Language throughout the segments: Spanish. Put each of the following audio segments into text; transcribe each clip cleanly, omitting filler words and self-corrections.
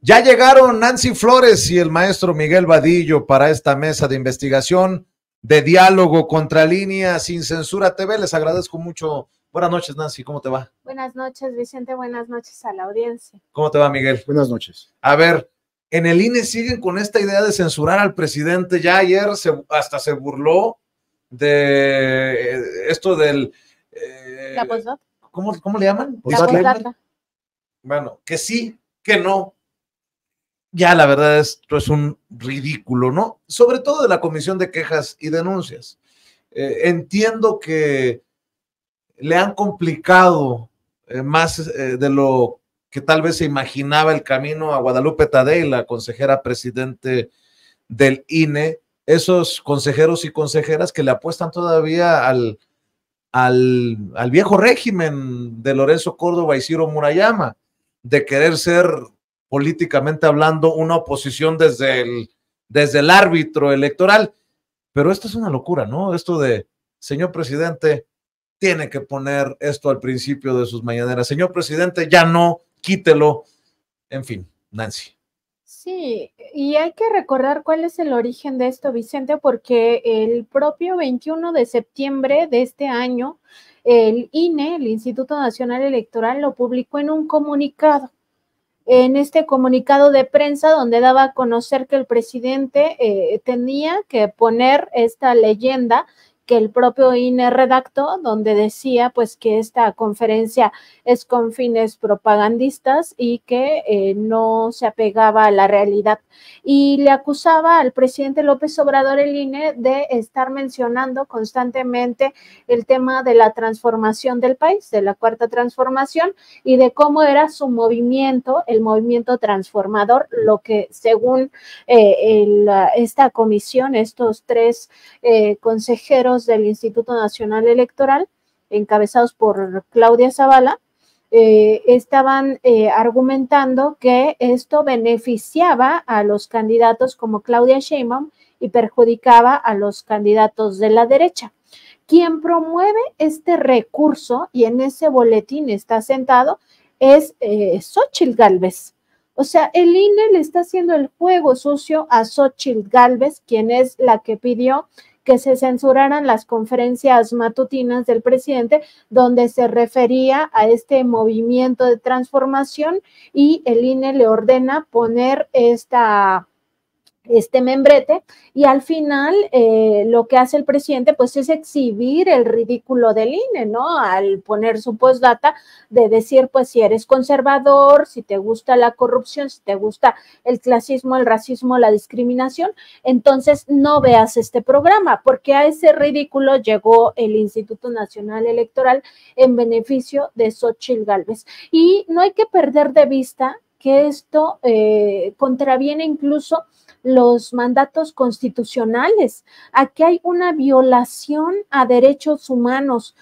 Ya llegaron Nancy Flores y el maestro Miguel Vadillo para esta mesa de investigación de Diálogo Contra Línea Sin Censura TV. Les agradezco mucho. Buenas noches, Nancy, ¿cómo te va? Buenas noches, Vicente, buenas noches a la audiencia. ¿Cómo te va, Miguel? Buenas noches. A ver, en el INE siguen con esta idea de censurar al presidente. Ya ayer hasta se burló de esto del... ¿La postdata? ¿Cómo le llaman? La postdata. Bueno, que sí, que no. Ya la verdad esto es un ridículo, ¿no? Sobre todo de la Comisión de Quejas y Denuncias. Entiendo que le han complicado más de lo que tal vez se imaginaba el camino a Guadalupe Tadei, la consejera presidente del INE, esos consejeros y consejeras que le apuestan todavía al viejo régimen de Lorenzo Córdoba y Ciro Murayama, de querer ser políticamente hablando una oposición desde el árbitro electoral. Pero esto es una locura, ¿no? Esto de, señor presidente, tiene que poner esto al principio de sus mañaneras. Señor presidente, ya no, quítelo. En fin, Nancy. Sí, y hay que recordar cuál es el origen de esto, Vicente, porque el propio 21 de septiembre de este año, el INE, el Instituto Nacional Electoral, lo publicó en un comunicado. En este comunicado de prensa donde daba a conocer que el presidente tenía que poner esta leyenda que el propio INE redactó, donde decía pues que esta conferencia es con fines propagandistas y que no se apegaba a la realidad. Y le acusaba al presidente López Obrador, el INE, de estar mencionando constantemente el tema de la transformación del país, de la cuarta transformación, y de cómo era su movimiento, el movimiento transformador, lo que según esta comisión, estos tres consejeros del Instituto Nacional Electoral, encabezados por Claudia Zavala, estaban argumentando que esto beneficiaba a los candidatos como Claudia Sheinbaum y perjudicaba a los candidatos de la derecha. Quien promueve este recurso, y en ese boletín está sentado, es Xóchitl Gálvez. O sea, el INE le está haciendo el juego sucio a Xóchitl Gálvez, quien es la que pidió que se censuraran las conferencias matutinas del presidente, donde se refería a este movimiento de transformación, y el INE le ordena poner este membrete, y al final lo que hace el presidente pues es exhibir el ridículo del INE, ¿no? Al poner su postdata de decir pues si eres conservador, si te gusta la corrupción, si te gusta el clasismo, el racismo, la discriminación, entonces no veas este programa, porque a ese ridículo llegó el Instituto Nacional Electoral en beneficio de Xóchitl Gálvez. Y no hay que perder de vista que esto contraviene incluso los mandatos constitucionales. Aquí hay una violación a derechos humanos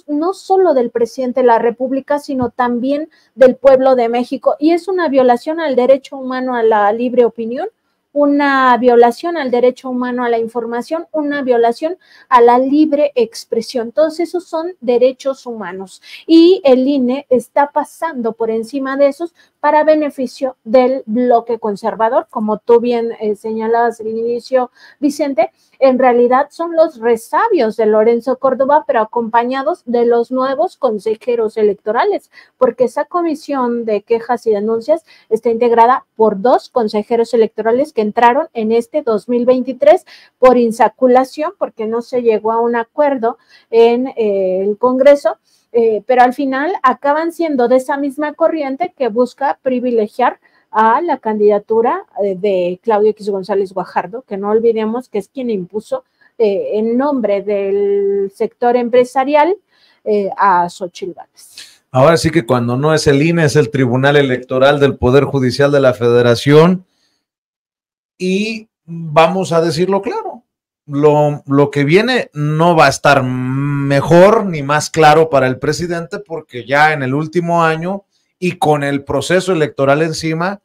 no solo del presidente de la República, sino también del pueblo de México, y es una violación al derecho humano a la libre opinión, una violación al derecho humano a la información, una violación a la libre expresión. Todos esos son derechos humanos, y el INE está pasando por encima de esos para beneficio del bloque conservador, como tú bien señalabas al inicio, Vicente. En realidad son los resabios de Lorenzo Córdoba, pero acompañados de los nuevos consejeros electorales, porque esa comisión de quejas y denuncias está integrada por 2 consejeros electorales que entraron en este 2023 por insaculación, porque no se llegó a un acuerdo en el Congreso, pero al final acaban siendo de esa misma corriente que busca privilegiar a la candidatura de Claudio X González Guajardo, que no olvidemos que es quien impuso en nombre del sector empresarial a Xóchitl Gálvez. Ahora sí que cuando no es el INE, es el Tribunal Electoral del Poder Judicial de la Federación, y vamos a decirlo claro, lo que viene no va a estar mejor ni más claro para el presidente, porque ya en el último año y con el proceso electoral encima,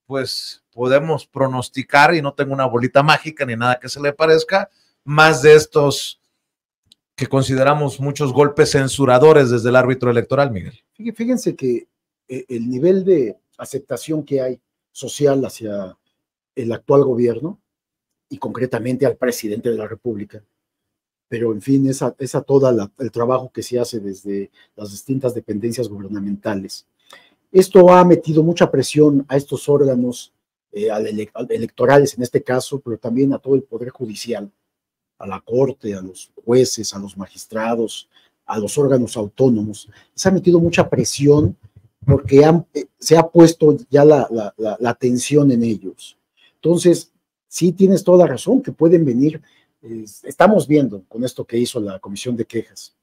pues podemos pronosticar, y no tengo una bolita mágica ni nada que se le parezca, más de estos que consideramos muchos golpes censuradores desde el árbitro electoral, Miguel. Fíjense que el nivel de aceptación que hay social hacia el actual gobierno y concretamente al presidente de la República. Pero en fin, esa todo el trabajo que se hace desde las distintas dependencias gubernamentales. Esto ha metido mucha presión a estos órganos electorales en este caso, pero también a todo el Poder Judicial, a la Corte, a los jueces, a los magistrados, a los órganos autónomos. Se ha metido mucha presión porque se ha puesto ya la atención en ellos. Entonces, sí tienes toda la razón, que pueden venir, estamos viendo con esto que hizo la Comisión de Quejas,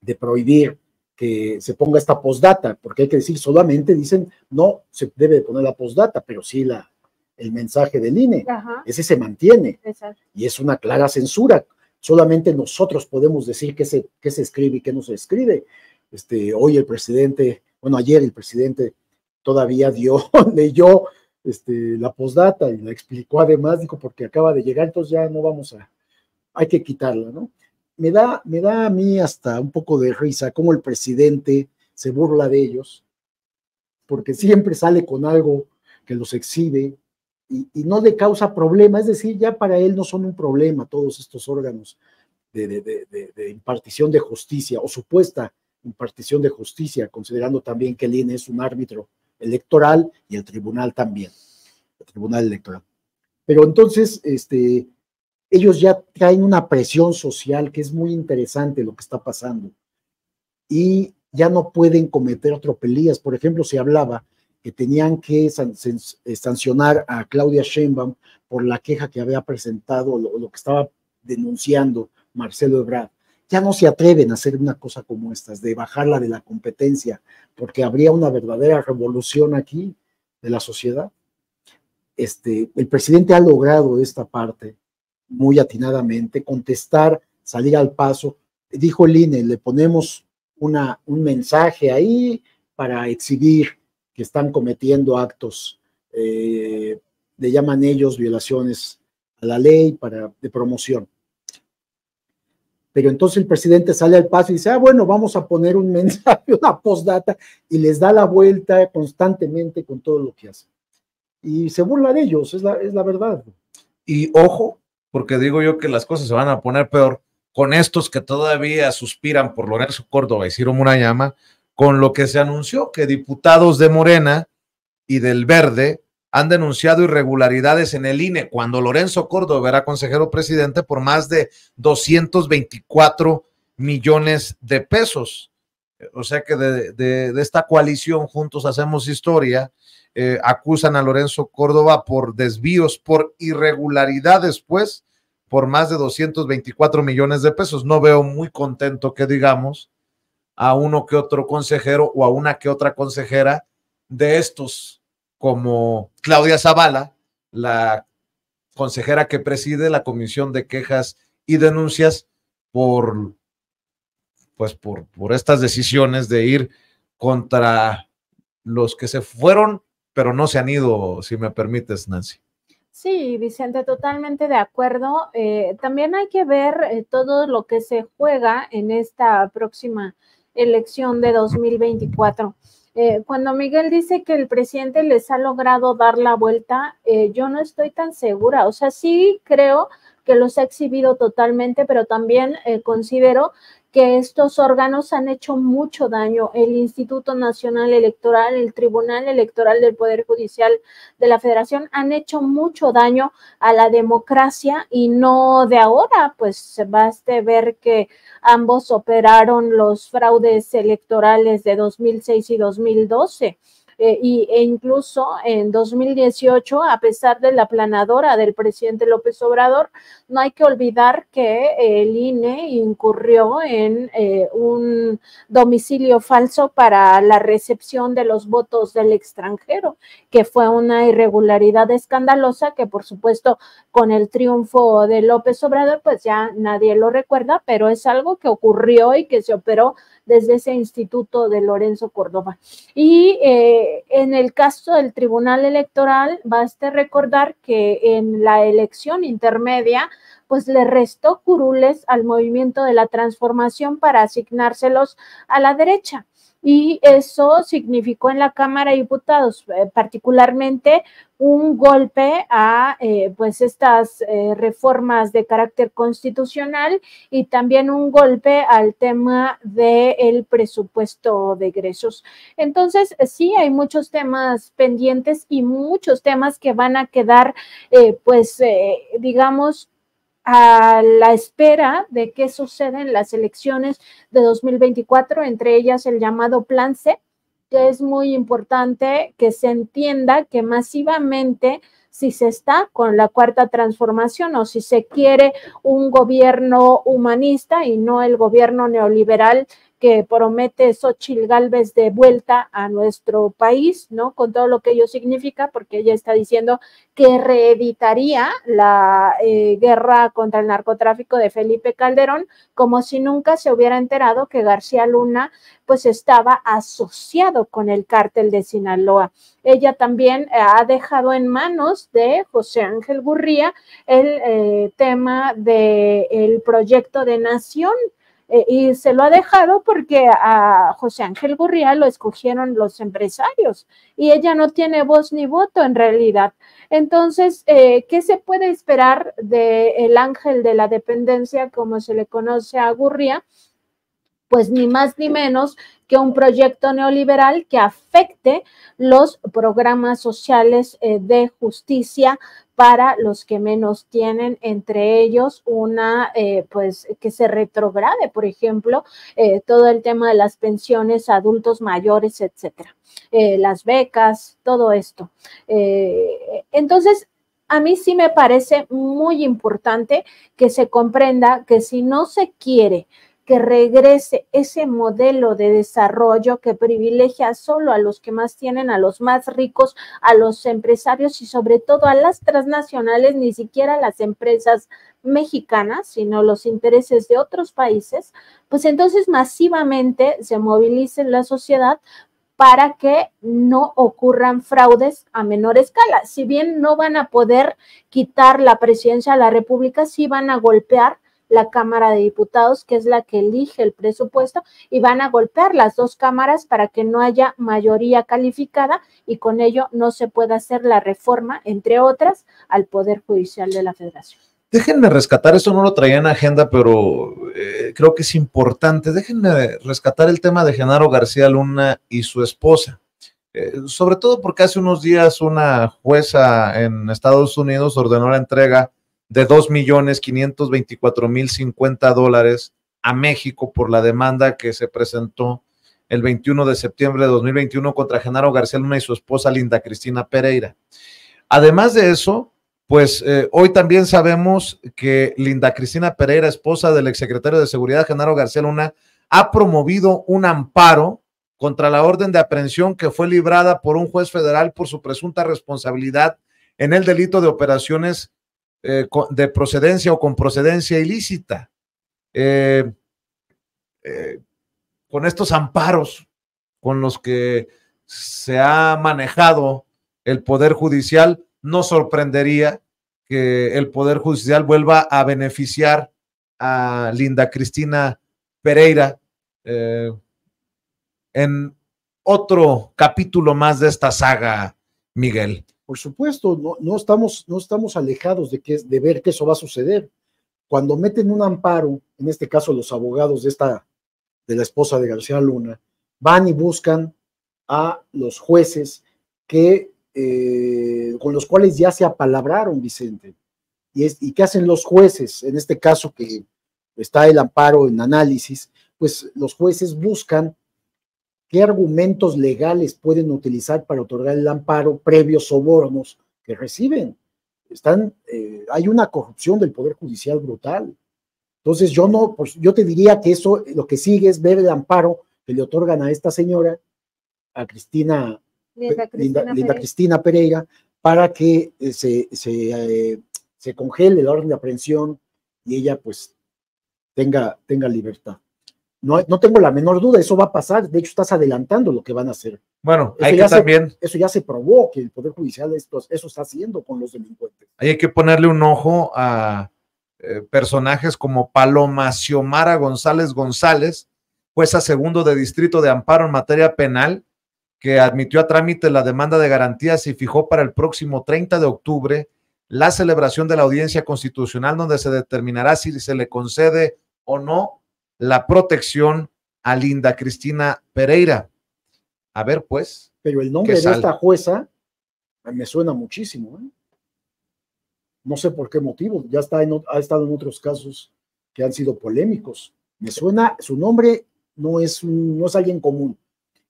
de prohibir que se ponga esta postdata, porque hay que decir, solamente dicen, no se debe poner la postdata, pero sí el mensaje del INE, ese se mantiene. Exacto. Y es una clara censura. Solamente nosotros podemos decir qué se escribe y qué no se escribe. Hoy el presidente, bueno, ayer el presidente todavía leyó la postdata y la explicó además, dijo, porque acaba de llegar, entonces ya no hay que quitarla, ¿no? Me da a mí hasta un poco de risa cómo el presidente se burla de ellos, porque siempre sale con algo que los exhibe y no le causa problema, es decir, ya para él no son un problema todos estos órganos de impartición de justicia o supuesta impartición de justicia, considerando también que el INE es un árbitro electoral y el tribunal también, el tribunal electoral. Pero entonces, ellos ya traen una presión social que es muy interesante lo que está pasando y ya no pueden cometer tropelías. Por ejemplo, se hablaba que tenían que sancionar a Claudia Sheinbaum por la queja que había presentado, lo que estaba denunciando Marcelo Ebrard. Ya no se atreven a hacer una cosa como estas, de bajarla de la competencia, porque habría una verdadera revolución aquí de la sociedad. El presidente ha logrado esta parte muy atinadamente, contestar, salir al paso. Dijo el INE, le ponemos un mensaje ahí para exhibir que están cometiendo actos, le llaman ellos violaciones a la ley de promoción. Pero entonces el presidente sale al paso y dice, bueno, vamos a poner un mensaje, una postdata, y les da la vuelta constantemente con todo lo que hace. Y se burla de ellos, es la verdad. Y ojo, porque digo yo que las cosas se van a poner peor con estos que todavía suspiran por Lorenzo Córdoba y Ciro Murayama, con lo que se anunció que diputados de Morena y del Verde han denunciado irregularidades en el INE cuando Lorenzo Córdoba era consejero presidente por más de 224 millones de pesos. O sea que de esta coalición Juntos Hacemos Historia, acusan a Lorenzo Córdoba por desvíos, por irregularidades, pues, por más de 224 millones de pesos. No veo muy contento, que digamos, a uno que otro consejero o a una que otra consejera de estos, como Claudia Zavala, la consejera que preside la Comisión de Quejas y Denuncias por estas decisiones de ir contra los que se fueron, pero no se han ido, si me permites, Nancy. Sí, Vicente, totalmente de acuerdo. También hay que ver todo lo que se juega en esta próxima elección de 2024. Cuando Miguel dice que el presidente les ha logrado dar la vuelta, yo no estoy tan segura. O sea, sí creo que los ha exhibido totalmente, pero también considero que estos órganos han hecho mucho daño. El Instituto Nacional Electoral, el Tribunal Electoral del Poder Judicial de la Federación han hecho mucho daño a la democracia y no de ahora, pues baste ver que ambos operaron los fraudes electorales de 2006 y 2012. E incluso en 2018, a pesar de la aplanadora del presidente López Obrador, no hay que olvidar que el INE incurrió en un domicilio falso para la recepción de los votos del extranjero, que fue una irregularidad escandalosa que, por supuesto, con el triunfo de López Obrador, pues ya nadie lo recuerda, pero es algo que ocurrió y que se operó desde ese instituto de Lorenzo Córdoba. Y en el caso del Tribunal Electoral, baste recordar que en la elección intermedia, pues le restó curules al Movimiento de la Transformación para asignárselos a la derecha. y eso significó en la Cámara de Diputados particularmente un golpe a pues estas reformas de carácter constitucional y también un golpe al tema del presupuesto de egresos. Entonces, sí, hay muchos temas pendientes y muchos temas que van a quedar, digamos, a la espera de qué sucede en las elecciones de 2024, entre ellas el llamado Plan C, que es muy importante que se entienda que masivamente, si se está con la cuarta transformación o si se quiere un gobierno humanista y no el gobierno neoliberal que promete Xóchitl Gálvez de vuelta a nuestro país, ¿no? Con todo lo que ello significa, porque ella está diciendo que reeditaría la guerra contra el narcotráfico de Felipe Calderón, como si nunca se hubiera enterado que García Luna pues estaba asociado con el cártel de Sinaloa. Ella también ha dejado en manos de José Ángel Gurría el tema del proyecto de nación, y se lo ha dejado porque a José Ángel Gurría lo escogieron los empresarios y ella no tiene voz ni voto en realidad. Entonces, ¿qué se puede esperar del ángel de la dependencia, como se le conoce a Gurría? Pues ni más ni menos que un proyecto neoliberal que afecte los programas sociales de justicia para los que menos tienen, entre ellos una, pues que se retrograde, por ejemplo, todo el tema de las pensiones a adultos mayores, etcétera, las becas, todo esto. Entonces, a mí sí me parece muy importante que se comprenda que si no se quiere que regrese ese modelo de desarrollo que privilegia solo a los que más tienen, a los más ricos, a los empresarios y sobre todo a las transnacionales, ni siquiera a las empresas mexicanas, sino los intereses de otros países, pues entonces masivamente se movilice la sociedad para que no ocurran fraudes a menor escala. Si bien no van a poder quitar la presidencia de la República, sí van a golpear la Cámara de Diputados, que es la que elige el presupuesto, y van a golpear las dos cámaras para que no haya mayoría calificada y con ello no se pueda hacer la reforma, entre otras, al Poder Judicial de la Federación. Déjenme rescatar, esto no lo traía en agenda, pero creo que es importante. Déjenme rescatar el tema de Genaro García Luna y su esposa. Sobre todo porque hace unos días una jueza en Estados Unidos ordenó la entrega de $2,524,050 a México por la demanda que se presentó el 21 de septiembre de 2021 contra Genaro García Luna y su esposa Linda Cristina Pereira. Además de eso, pues hoy también sabemos que Linda Cristina Pereira, esposa del exsecretario de Seguridad Genaro García Luna, ha promovido un amparo contra la orden de aprehensión que fue librada por un juez federal por su presunta responsabilidad en el delito de operaciones de procedencia o con procedencia ilícita. Con estos amparos con los que se ha manejado el Poder Judicial, no sorprendería que el Poder Judicial vuelva a beneficiar a Linda Cristina Pereira en otro capítulo más de esta saga, Miguel. Por supuesto, no estamos alejados de ver que eso va a suceder. Cuando meten un amparo, en este caso los abogados de la esposa de García Luna, van y buscan a los jueces con los cuales ya se apalabraron, Vicente. ¿Y qué hacen los jueces? En este caso que está el amparo en análisis, pues los jueces buscan qué argumentos legales pueden utilizar para otorgar el amparo previos sobornos que reciben. Hay una corrupción del Poder Judicial brutal. Entonces yo te diría que eso lo que sigue es ver el amparo que le otorgan a esta señora, a Linda Cristina Pereira, para que se congele la orden de aprehensión y ella pues tenga libertad. No tengo la menor duda, eso va a pasar. De hecho, estás adelantando lo que van a hacer. Bueno, eso ya se probó que el Poder Judicial eso está haciendo con los delincuentes. Hay que ponerle un ojo a personajes como Paloma Xiomara González, jueza segundo de distrito de amparo en materia penal, que admitió a trámite la demanda de garantías y fijó para el próximo 30 de octubre la celebración de la audiencia constitucional, donde se determinará si se le concede o no la protección a Linda Cristina Pereira. A ver, pues. Pero el nombre de esta jueza me suena muchísimo, ¿eh? No sé por qué motivo, ya ha estado en otros casos que han sido polémicos. Me suena, su nombre no es alguien común.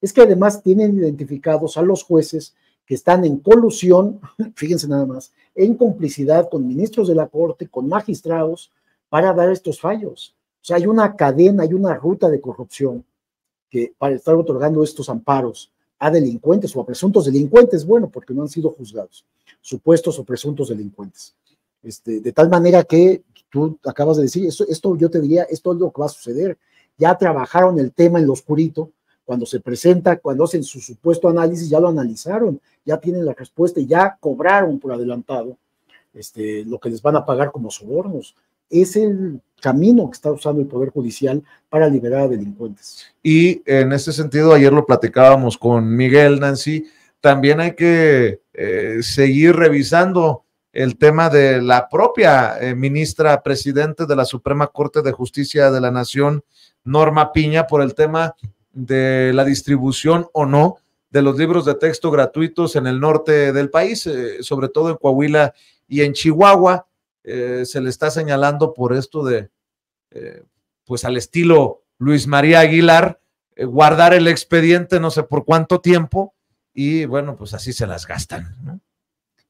Es que además tienen identificados a los jueces que están en colusión, fíjense nada más, en complicidad con ministros de la Corte, con magistrados, para dar estos fallos. O sea, hay una cadena, hay una ruta de corrupción que para estar otorgando estos amparos a delincuentes o a presuntos delincuentes, bueno, porque no han sido juzgados, supuestos o presuntos delincuentes. De tal manera que tú acabas de decir, esto yo te diría, esto es lo que va a suceder. Ya trabajaron el tema en lo oscurito, cuando se presenta, cuando hacen su supuesto análisis, ya lo analizaron, ya tienen la respuesta y ya cobraron por adelantado lo que les van a pagar como sobornos. Es el camino que está usando el Poder Judicial para liberar a delincuentes. Y en ese sentido, ayer lo platicábamos con Miguel, Nancy, también hay que seguir revisando el tema de la propia ministra presidente de la Suprema Corte de Justicia de la Nación, Norma Piña, por el tema de la distribución o no de los libros de texto gratuitos en el norte del país, sobre todo en Coahuila y en Chihuahua. Se le está señalando por esto de, pues al estilo Luis María Aguilar, guardar el expediente no sé por cuánto tiempo y bueno, pues así se las gastan, ¿no?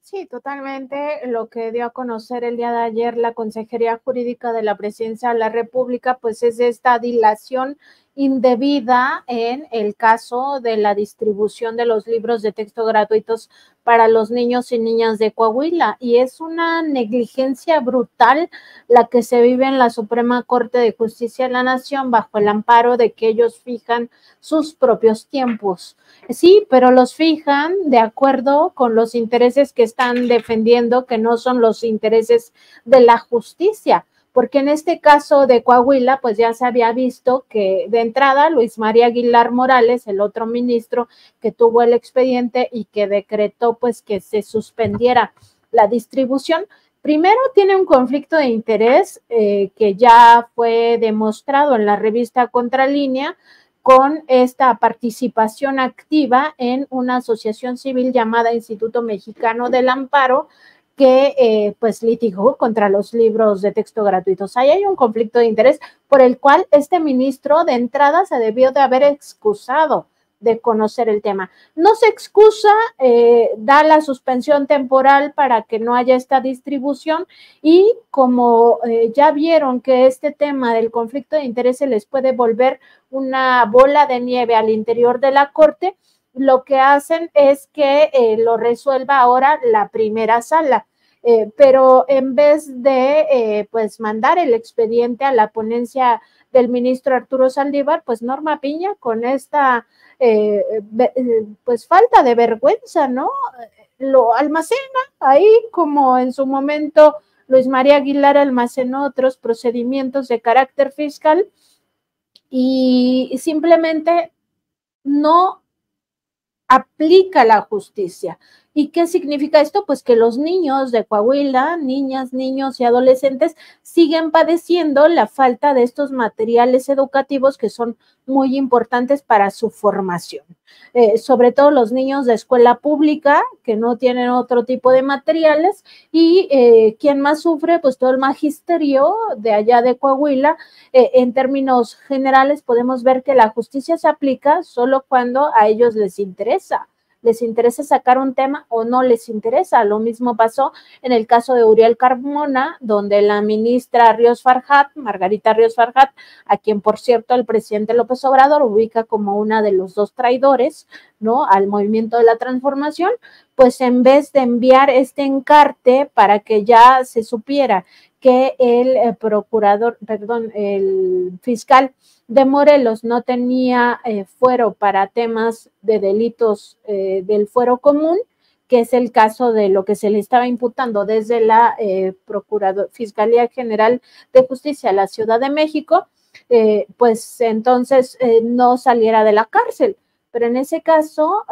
Sí, totalmente. Lo que dio a conocer el día de ayer la Consejería Jurídica de la Presidencia de la República, pues es esta dilación indebida en el caso de la distribución de los libros de texto gratuitos para los niños y niñas de Coahuila, y es una negligencia brutal la que se vive en la Suprema Corte de Justicia de la Nación bajo el amparo de que ellos fijan sus propios tiempos. Sí, pero los fijan de acuerdo con los intereses que están defendiendo, que no son los intereses de la justicia, porque en este caso de Coahuila, pues ya se había visto que de entrada Luis María Aguilar Morales, el otro ministro que tuvo el expediente y que decretó pues que se suspendiera la distribución, primero tiene un conflicto de interés que ya fue demostrado en la revista Contralínea, con esta participación activa en una asociación civil llamada Instituto Mexicano del Amparo, que pues litigó contra los libros de texto gratuitos. Ahí hay un conflicto de interés por el cual este ministro de entrada se debió de haber excusado de conocer el tema. No se excusa, da la suspensión temporal para que no haya esta distribución y como ya vieron que este tema del conflicto de interés se les puede volver una bola de nieve al interior de la Corte, lo que hacen es que lo resuelva ahora la primera sala. Pero en vez de pues mandar el expediente a la ponencia del ministro Arturo Saldívar, pues Norma Piña con esta pues falta de vergüenza, ¿no? Lo almacena ahí como en su momento Luis María Aguilar almacenó otros procedimientos de carácter fiscal y simplemente no aplica la justicia. ¿Y qué significa esto? Pues que los niños de Coahuila, niñas, niños y adolescentes siguen padeciendo la falta de estos materiales educativos que son muy importantes para su formación. Sobre todo los niños de escuela pública que no tienen otro tipo de materiales y ¿quién más sufre? Pues todo el magisterio de allá de Coahuila. En términos generales podemos ver que la justicia se aplica solo cuando a ellos les interesa sacar un tema o no les interesa. Lo mismo pasó en el caso de Uriel Carmona, donde la ministra Ríos Farjat, Margarita Ríos Farjat, a quien por cierto el presidente López Obrador ubica como una de los dos traidores, ¿no?, al movimiento de la transformación, pues en vez de enviar este encarte para que ya se supiera que el fiscal de Morelos no tenía fuero para temas de delitos del fuero común, que es el caso de lo que se le estaba imputando desde la Fiscalía General de Justicia de la Ciudad de México, pues entonces no saliera de la cárcel. Pero en ese caso,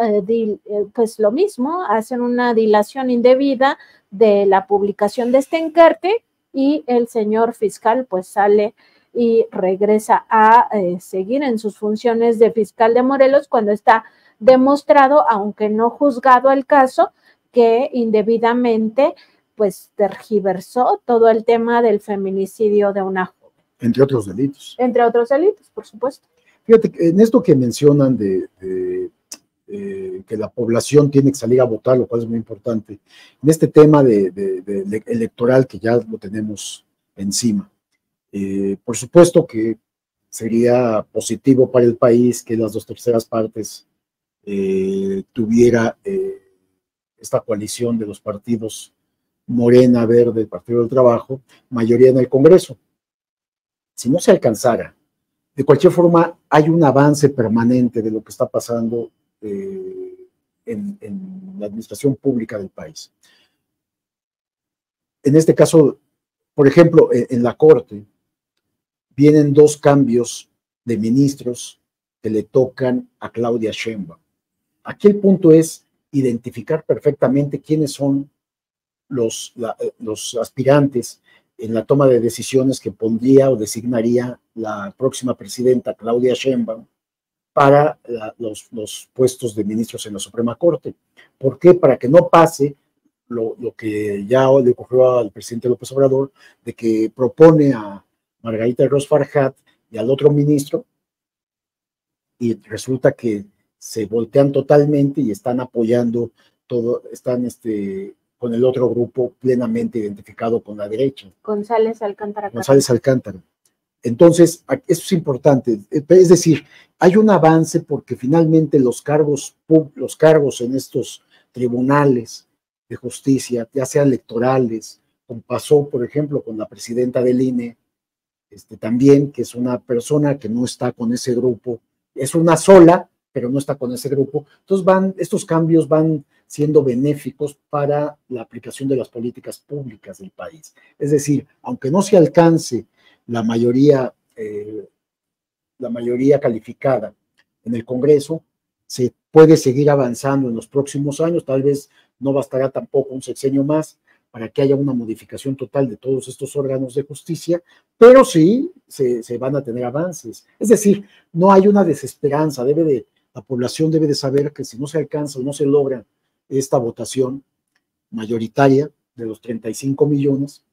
pues lo mismo, hacen una dilación indebida de la publicación de este encargo y el señor fiscal pues sale y regresa a seguir en sus funciones de fiscal de Morelos cuando está demostrado, aunque no juzgado el caso, que indebidamente pues tergiversó todo el tema del feminicidio de una joven. Entre otros delitos. Entre otros delitos, por supuesto. Fíjate, en esto que mencionan que la población tiene que salir a votar, lo cual es muy importante, en este tema electoral que ya lo tenemos encima, por supuesto que sería positivo para el país que las 2/3 partes tuviera esta coalición de los partidos Morena, Verde, Partido del Trabajo, mayoría en el Congreso. Si no se alcanzara, de cualquier forma hay un avance permanente de lo que está pasando en la administración pública del país. En este caso, por ejemplo, en la Corte, vienen 2 cambios de ministros que le tocan a Claudia Sheinbaum. Aquí el punto es identificar perfectamente quiénes son los aspirantes en la toma de decisiones que pondría o designaría la próxima presidenta Claudia Sheinbaum para los puestos de ministros en la Suprema Corte. ¿Por qué? Para que no pase lo que ya le ocurrió al presidente López Obrador, de que propone a Margarita Ros Farjat y al otro ministro, y resulta que se voltean totalmente y están apoyando todo, están con el otro grupo plenamente identificado con la derecha. González Alcántara. González Alcántara. Entonces, eso es importante. Es decir, hay un avance porque finalmente los cargos en estos tribunales de justicia, ya sean electorales, como pasó, por ejemplo, con la presidenta del INE, también, que es una persona que no está con ese grupo, es una sola, pero no está con ese grupo. Entonces estos cambios van siendo benéficos para la aplicación de las políticas públicas del país. Es decir, aunque no se alcance la mayoría calificada en el Congreso, se puede seguir avanzando en los próximos años. Tal vez no bastará tampoco un sexenio más para que haya una modificación total de todos estos órganos de justicia, pero sí se van a tener avances. Es decir, no hay una desesperanza. La población debe de saber que si no se alcanza o no se logra esta votación mayoritaria de los 35 millones,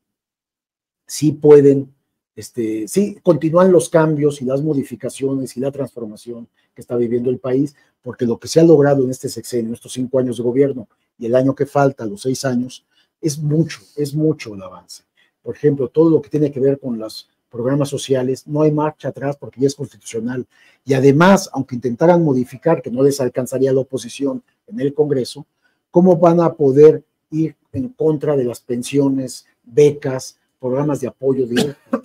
sí pueden, sí continúan los cambios y las modificaciones y la transformación que está viviendo el país, porque lo que se ha logrado en este sexenio, estos 5 años de gobierno y el año que falta, los 6 años, es mucho el avance. Por ejemplo, todo lo que tiene que ver con los programas sociales, no hay marcha atrás porque ya es constitucional. Y además, aunque intentaran modificar, que no les alcanzaría la oposición en el Congreso, ¿cómo van a poder ir en contra de las pensiones, becas, programas de apoyo directo?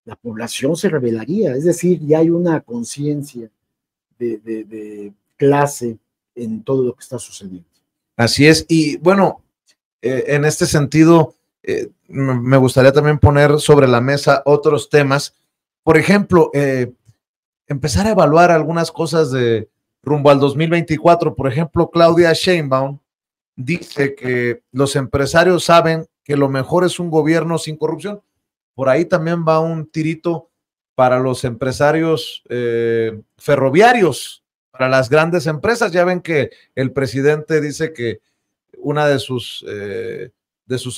La población se rebelaría. Es decir, ya hay una conciencia de clase en todo lo que está sucediendo. Así es. Y bueno, en este sentido, me gustaría también poner sobre la mesa otros temas. Por ejemplo, empezar a evaluar algunas cosas de rumbo al 2024. Por ejemplo, Claudia Sheinbaum dice que los empresarios saben que lo mejor es un gobierno sin corrupción. Por ahí también va un tirito para los empresarios ferroviarios, para las grandes empresas. Ya ven que el presidente dice que una de sus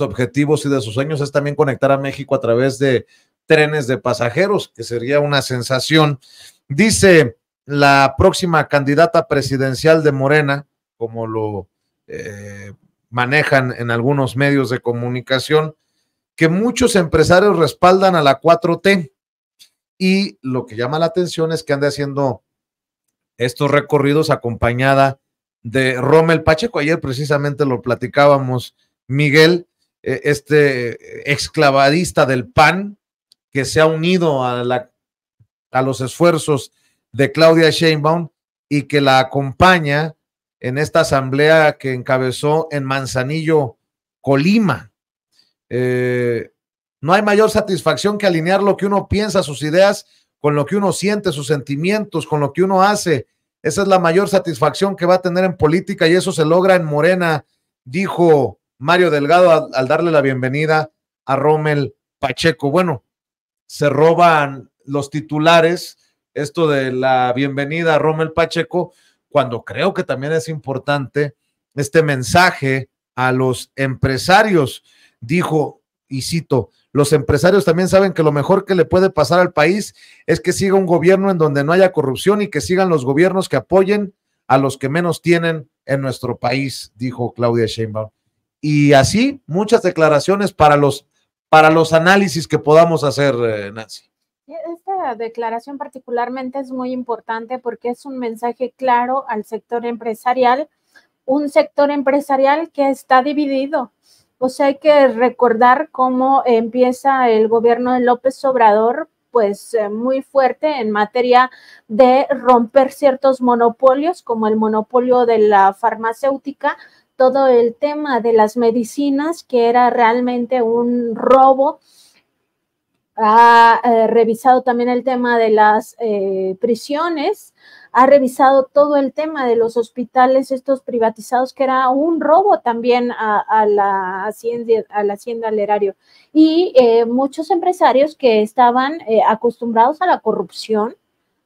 objetivos y de sus sueños es también conectar a México a través de trenes de pasajeros, que sería una sensación. Dice la próxima candidata presidencial de Morena, como lo manejan en algunos medios de comunicación, que muchos empresarios respaldan a la 4T, y lo que llama la atención es que anda haciendo estos recorridos acompañada de Rommel Pacheco. Ayer precisamente lo platicábamos, Miguel, exclavadista del PAN, que se ha unido a los esfuerzos de Claudia Sheinbaum y que la acompaña en esta asamblea que encabezó en Manzanillo, Colima. No hay mayor satisfacción que alinear lo que uno piensa, sus ideas, con lo que uno siente, sus sentimientos, con lo que uno hace. Esa es la mayor satisfacción que va a tener en política y eso se logra en Morena, dijo Mario Delgado al darle la bienvenida a Rommel Pacheco. Bueno, se roban los titulares esto de la bienvenida a Rommel Pacheco, cuando creo que también es importante este mensaje a los empresarios. Dijo, y cito, los empresarios también saben que lo mejor que le puede pasar al país es que siga un gobierno en donde no haya corrupción y que sigan los gobiernos que apoyen a los que menos tienen en nuestro país, dijo Claudia Sheinbaum. Y así muchas declaraciones para los análisis que podamos hacer, Nancy. Esta declaración particularmente es muy importante porque es un mensaje claro al sector empresarial, un sector empresarial que está dividido. O sea, hay que recordar cómo empieza el gobierno de López Obrador, pues muy fuerte en materia de romper ciertos monopolios, como el monopolio de la farmacéutica, todo el tema de las medicinas, que era realmente un robo. Ha revisado también el tema de las prisiones, ha revisado todo el tema de los hospitales estos privatizados, que era un robo también a la hacienda al erario. Y muchos empresarios que estaban acostumbrados a la corrupción,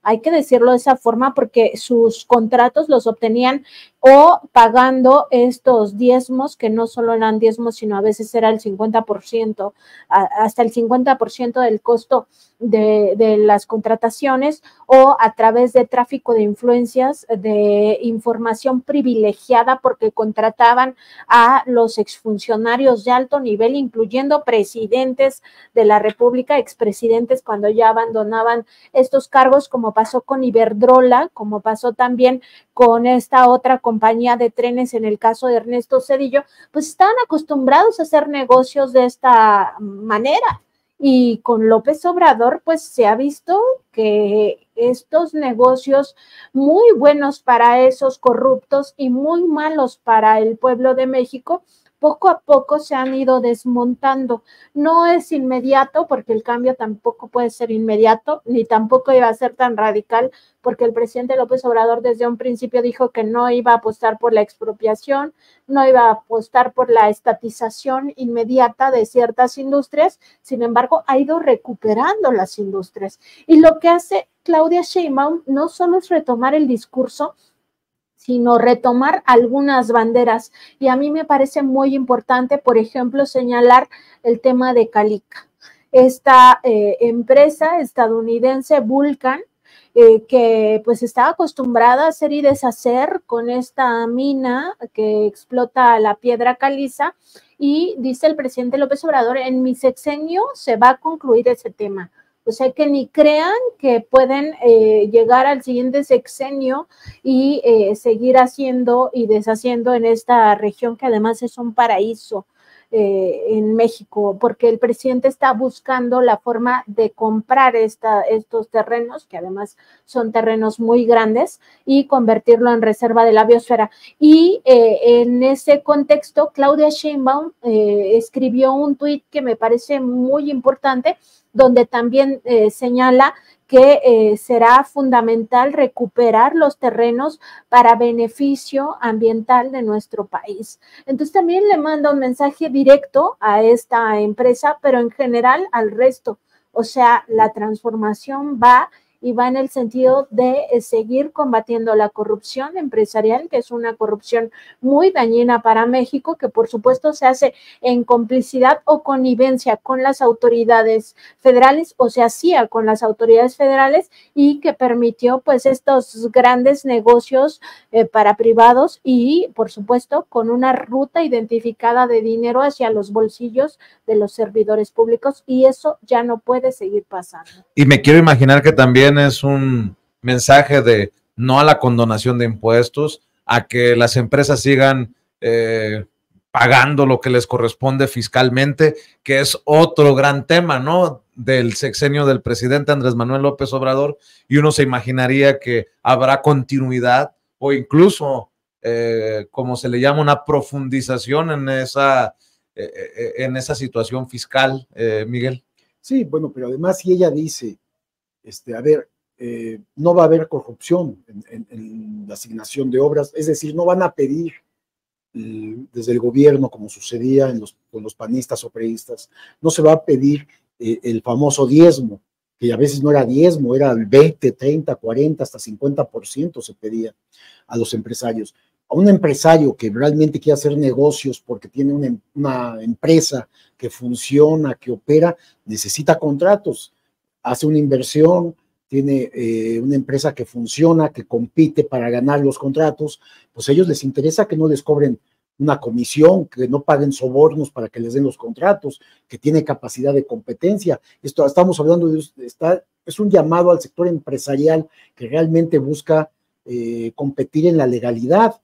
hay que decirlo de esa forma, porque sus contratos los obtenían o pagando estos diezmos, que no solo eran diezmos, sino a veces era el 50%, hasta el 50% del costo de las contrataciones, o a través de tráfico de influencias, de información privilegiada, porque contrataban a los exfuncionarios de alto nivel, incluyendo presidentes de la República, expresidentes cuando ya abandonaban estos cargos, como pasó con Iberdrola, como pasó también con esta otra compañía de trenes en el caso de Ernesto Zedillo. Pues estaban acostumbrados a hacer negocios de esta manera. Y con López Obrador, pues se ha visto que estos negocios muy buenos para esos corruptos y muy malos para el pueblo de México, poco a poco se han ido desmontando. No es inmediato, porque el cambio tampoco puede ser inmediato, ni tampoco iba a ser tan radical, porque el presidente López Obrador desde un principio dijo que no iba a apostar por la expropiación, no iba a apostar por la estatización inmediata de ciertas industrias. Sin embargo, ha ido recuperando las industrias. Y lo que hace Claudia Sheinbaum no solo es retomar el discurso, sino retomar algunas banderas. Y a mí me parece muy importante, por ejemplo, señalar el tema de Calica. Esta empresa estadounidense, Vulcan, que pues estaba acostumbrada a hacer y deshacer con esta mina que explota la piedra caliza, y dice el presidente López Obrador, en mi sexenio se va a concluir ese tema. O sea, que ni crean que pueden llegar al siguiente sexenio y seguir haciendo y deshaciendo en esta región, que además es un paraíso en México, porque el presidente está buscando la forma de comprar estos terrenos, que además son terrenos muy grandes, y convertirlo en reserva de la biosfera. Y en ese contexto, Claudia Sheinbaum escribió un tuit que me parece muy importante, donde también señala que será fundamental recuperar los terrenos para beneficio ambiental de nuestro país. Entonces también le manda un mensaje directo a esta empresa, pero en general al resto. O sea, la transformación va en el sentido de seguir combatiendo la corrupción empresarial, que es una corrupción muy dañina para México, que por supuesto se hace en complicidad o connivencia con las autoridades federales, o se hacía con las autoridades federales, y que permitió pues estos grandes negocios para privados, y por supuesto con una ruta identificada de dinero hacia los bolsillos de los servidores públicos, y eso ya no puede seguir pasando. Y me quiero imaginar que también es un mensaje de no a la condonación de impuestos, a que las empresas sigan pagando lo que les corresponde fiscalmente, que es otro gran tema, ¿no?, del sexenio del presidente Andrés Manuel López Obrador, y uno se imaginaría que habrá continuidad o incluso, como se le llama, una profundización en esa situación fiscal, Miguel. Sí, bueno, pero además si ella dice A ver, no va a haber corrupción en la asignación de obras, es decir, no van a pedir desde el gobierno, como sucedía con los panistas o priistas, no se va a pedir el famoso diezmo, que a veces no era diezmo, era el 20, 30, 40, hasta 50% se pedía a los empresarios. A un empresario que realmente quiere hacer negocios porque tiene una empresa que funciona, que opera, necesita contratos, hace una inversión, tiene una empresa que funciona, que compite para ganar los contratos, pues a ellos les interesa que no les cobren una comisión, que no paguen sobornos para que les den los contratos, que tiene capacidad de competencia. Esto estamos hablando es un llamado al sector empresarial que realmente busca competir en la legalidad.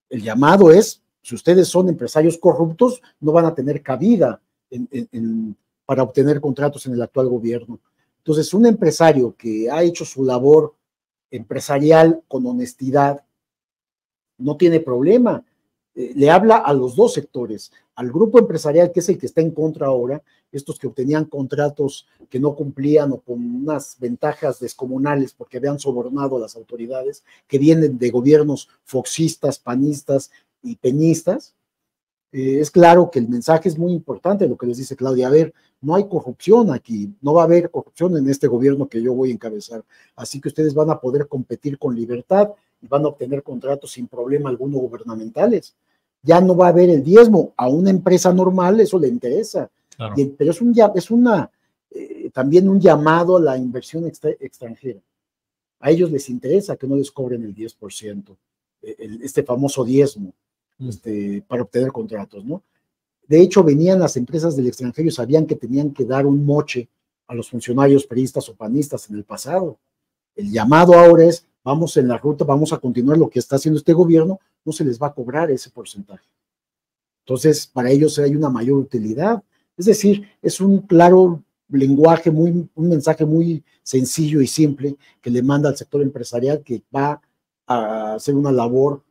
El llamado es, si ustedes son empresarios corruptos, no van a tener cabida para obtener contratos en el actual gobierno. Entonces, un empresario que ha hecho su labor empresarial con honestidad, no tiene problema. Le habla a los dos sectores, al grupo empresarial, que es el que está en contra ahora, estos que obtenían contratos que no cumplían o con unas ventajas descomunales porque habían sobornado a las autoridades, que vienen de gobiernos foxistas, panistas y peñistas. Es claro que el mensaje es muy importante, lo que les dice Claudia. A ver, no hay corrupción aquí, no va a haber corrupción en este gobierno que yo voy a encabezar, así que ustedes van a poder competir con libertad y van a obtener contratos sin problema alguno gubernamentales. Ya no va a haber el diezmo. A una empresa normal eso le interesa, claro. Pero es también un llamado a la inversión extranjera. A ellos les interesa que no les cobren el 10%, este famoso diezmo, para obtener contratos, ¿no? De hecho, venían las empresas del extranjero y sabían que tenían que dar un moche a los funcionarios priistas o panistas en el pasado. El llamado ahora es, vamos en la ruta, vamos a continuar lo que está haciendo este gobierno, no se les va a cobrar ese porcentaje. Entonces, para ellos hay una mayor utilidad. Es decir, es un claro lenguaje, un mensaje muy sencillo y simple que le manda al sector empresarial, que va a hacer una labor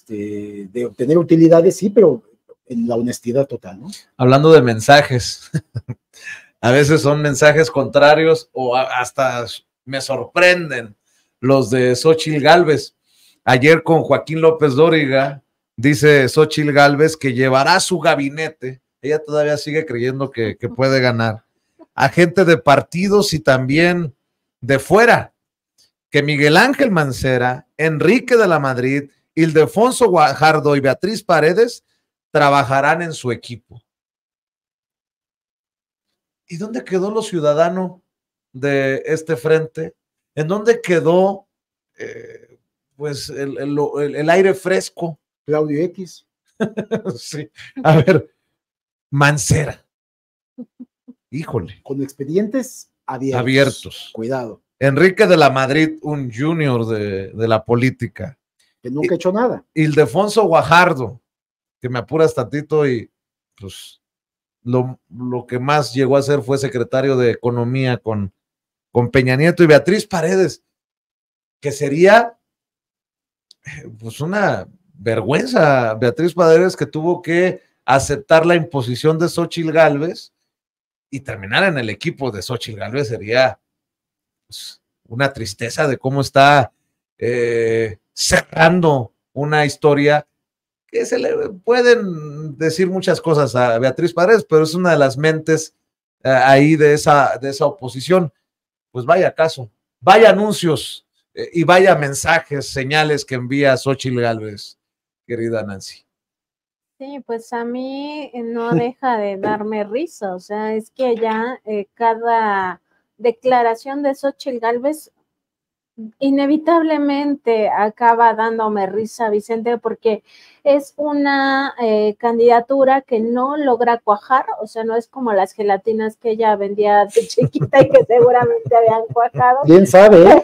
de obtener utilidades, sí, pero en la honestidad total, ¿no? Hablando de mensajes, a veces son mensajes contrarios o hasta me sorprenden los de Xóchitl Gálvez. Ayer con Joaquín López Dóriga, dice Xóchitl Gálvez que llevará su gabinete, ella todavía sigue creyendo que puede ganar, a gente de partidos y también de fuera, que Miguel Ángel Mancera, Enrique de la Madrid, Ildefonso Guajardo y Beatriz Paredes trabajarán en su equipo. ¿Y dónde quedó lo ciudadano de este frente? ¿En dónde quedó pues el aire fresco? Claudio X. Sí. A ver, Mancera. Híjole. Con expedientes abiertos. Cuidado. Enrique de la Madrid, un junior de la política. Que nunca ha hecho nada. Ildefonso Guajardo, que me apuras tantito y pues lo que más llegó a ser fue secretario de Economía con Peña Nieto, y Beatriz Paredes, que sería pues una vergüenza. Beatriz Paredes, que tuvo que aceptar la imposición de Xóchitl Gálvez y terminar en el equipo de Xóchitl Gálvez sería pues una tristeza de cómo está cerrando una historia que se le pueden decir muchas cosas a Beatriz Paredes, pero es una de las mentes ahí de esa oposición. Pues vaya caso, vaya anuncios y vaya mensajes, señales que envía Xóchitl Gálvez, querida Nancy. Sí, pues a mí no deja de darme risa, o sea, es que ya cada declaración de Xóchitl Gálvez inevitablemente acaba dándome risa, Vicente, porque es una candidatura que no logra cuajar, o sea, no es como las gelatinas que ella vendía de chiquita y que seguramente habían cuajado. Bien sabe, ¿eh?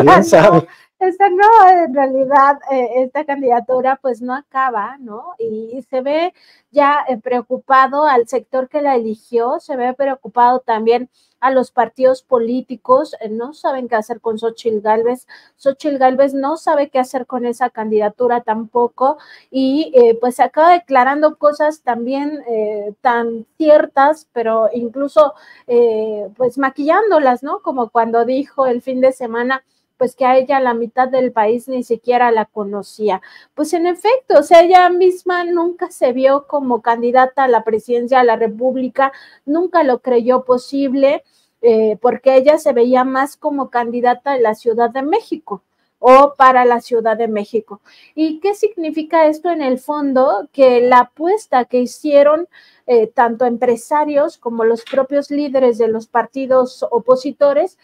Bien sabe. Esta no, en realidad, esta candidatura pues no acaba, ¿no? Y se ve ya preocupado al sector que la eligió, se ve preocupado también a los partidos políticos, no saben qué hacer con Xóchitl Gálvez no sabe qué hacer con esa candidatura tampoco, y pues se acaba declarando cosas también tan ciertas, pero incluso pues maquillándolas, ¿no? Como cuando dijo el fin de semana, pues que a ella la mitad del país ni siquiera la conocía. Pues en efecto, o sea, ella misma nunca se vio como candidata a la presidencia de la República, nunca lo creyó posible, porque ella se veía más como candidata de la Ciudad de México o para la Ciudad de México. ¿Y qué significa esto en el fondo? Que la apuesta que hicieron tanto empresarios como los propios líderes de los partidos opositores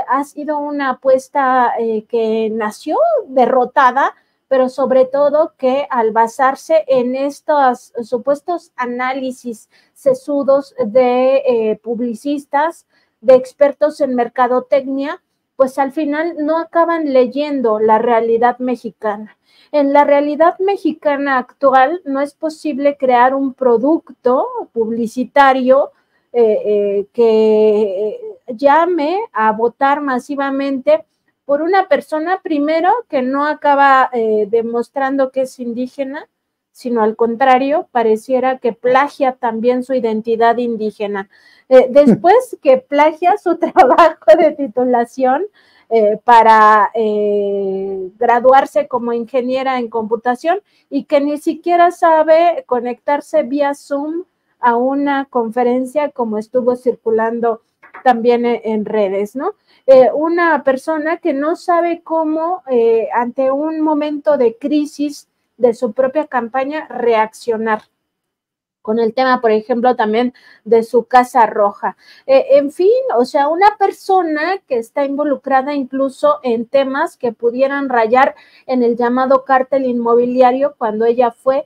ha sido una apuesta que nació derrotada, pero sobre todo que al basarse en estos supuestos análisis sesudos de publicistas, de expertos en mercadotecnia, pues al final no acaban leyendo la realidad mexicana. En la realidad mexicana actual no es posible crear un producto publicitario que llame a votar masivamente por una persona, primero, que no acaba demostrando que es indígena, sino al contrario, pareciera que plagia también su identidad indígena. Después que plagia su trabajo de titulación para graduarse como ingeniera en computación y que ni siquiera sabe conectarse vía Zoom a una conferencia como estuvo circulando también en redes, ¿no? Una persona que no sabe cómo ante un momento de crisis de su propia campaña reaccionar. Con el tema, por ejemplo, también de su Casa Roja. En fin, o sea, una persona que está involucrada incluso en temas que pudieran rayar en el llamado cártel inmobiliario cuando ella fue